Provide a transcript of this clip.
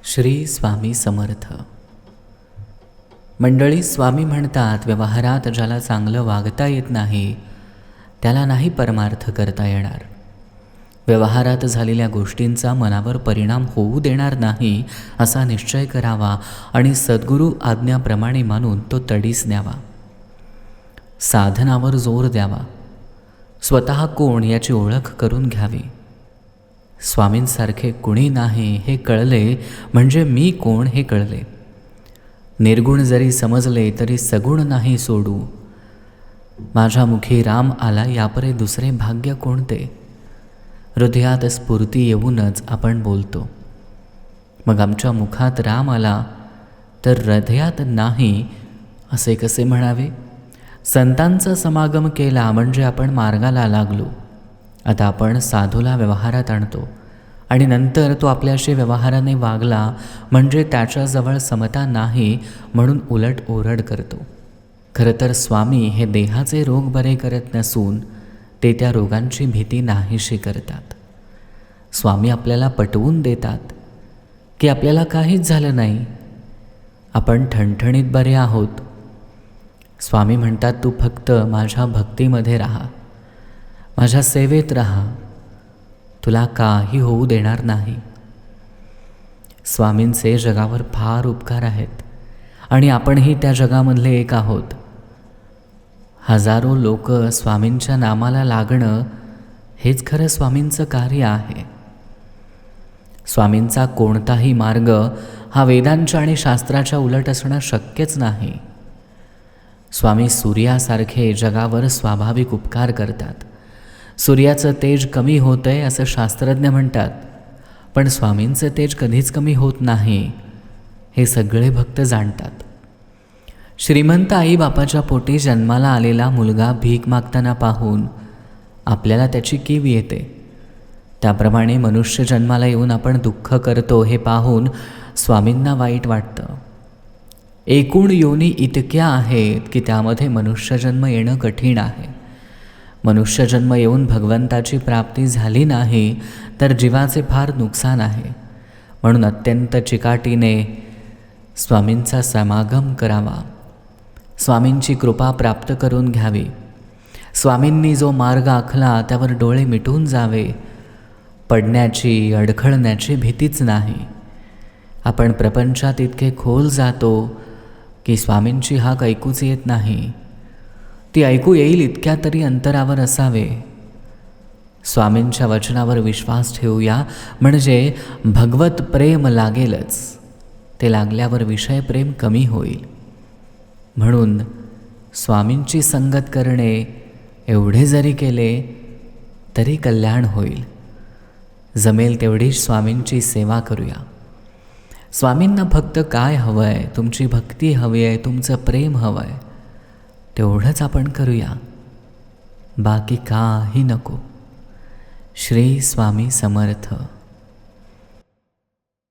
श्री स्वामी समर्थ. मंडळी, स्वामी म्हणतात, व्यवहारात ज्याला चांगलं वागता येत नाही त्याला नाही परमार्थ करता येणार. व्यवहारात झालेल्या गोष्टींचा मनावर परिणाम होऊ देणार नाही असा निश्चय करावा आणि सद्गुरू आज्ञाप्रमाणे मानून तो तडीस न्यावा. साधनावर जोर द्यावा. स्वतः कोण याची ओळख करून घ्यावी. स्वामींसारखे कुणी नाही हे कळले म्हणजे मी कोण हे कळले. निर्गुण जरी समजले तरी सगुण नाही सोडू. माझ्या मुखी राम आला यापरे दुसरे भाग्य कोणते. हृदयात स्फूर्ती येऊनच आपण बोलतो. मग आमच्या मुखात राम आला तर हृदयात नाही असे कसे म्हणावे. संतांचा समागम केला म्हणजे आपण मार्गाला लागलो. आता आपण साधूला व्यवहारात आणतो आणि नंतर तो आपल्याशी व्यवहाराने वागला म्हणजे त्याच्याजवळ समता नाही म्हणून उलट ओरड करतो. खरं तर स्वामी हे देहाचे रोग बरे करत नसून ते त्या रोगांची भीती नाहीशी करतात. स्वामी आपल्याला पटवून देतात की आपल्याला काहीच झालं नाही, आपण ठणठणीत बरे आहोत. स्वामी म्हणतात, तू फक्त माझ्या भक्तीमध्ये राहा, माझ्या सेवेत राहा, तुला काही होऊ देणार नाही. स्वामींचे जगावर फार उपकार आहेत आणि आपणही त्या जगामधले एक आहोत. हजारो लोक स्वामींच्या नामाला लागणं हेच खरं स्वामींचं कार्य आहे. स्वामींचा कोणताही मार्ग हा वेदांच्या आणि शास्त्राच्या उलट असणं शक्यच नाही. स्वामी सूर्यासारखे जगावर स्वाभाविक उपकार करतात. सूर्याचं तेज कमी होतंय असं शास्त्रज्ञ म्हणतात, पण स्वामींचं तेज कधीच कमी होत नाही हे सगळे भक्त जाणतात. श्रीमंत आई बापाच्या पोटी जन्माला आलेला मुलगा भीक मागताना पाहून आपल्याला त्याची कीव येते. त्याप्रमाणे मनुष्य जन्माला येऊन आपण दुःख करतो हे पाहून स्वामींना वाईट वाटतं. एकूण योनी इतक्या आहेत की त्यामध्ये मनुष्यजन्म येणं कठीण आहे. मनुष्यजन्म येऊन भगवंताची प्राप्ती झाली नाही तर जीवाचे फार नुकसान आहे. म्हणून अत्यंत चिकाटीने स्वामींचा समागम करावा. स्वामींची कृपा प्राप्त करून घ्यावी. स्वामींनी जो मार्ग आखला त्यावर डोळे मिटून जावे. पडण्याची, अडखळण्याची भीतीच नाही. आपण प्रपंचात इतके खोल जातो की स्वामींची हाक ऐकूच येत नाही. ती ऐकू येईल इतक्या तरी अंतरावर असावे. स्वामींच्या वचनावर विश्वास ठेवूया म्हणजे भगवत प्रेम लागेलच. ते लागल्यावर विषय प्रेम कमी होईल. म्हणून स्वामींची संगत करणे एवढे जरी केले तरी कल्याण होईल. जमेल तेवढी स्वामींची सेवा करूया. स्वामींना फक्त काय हवं आहे, तुमची भक्ती हवी आहे, तुमचं प्रेम हवं आहे, तेवढंच आपण करूया, बाकी काही नको. श्री स्वामी समर्थ.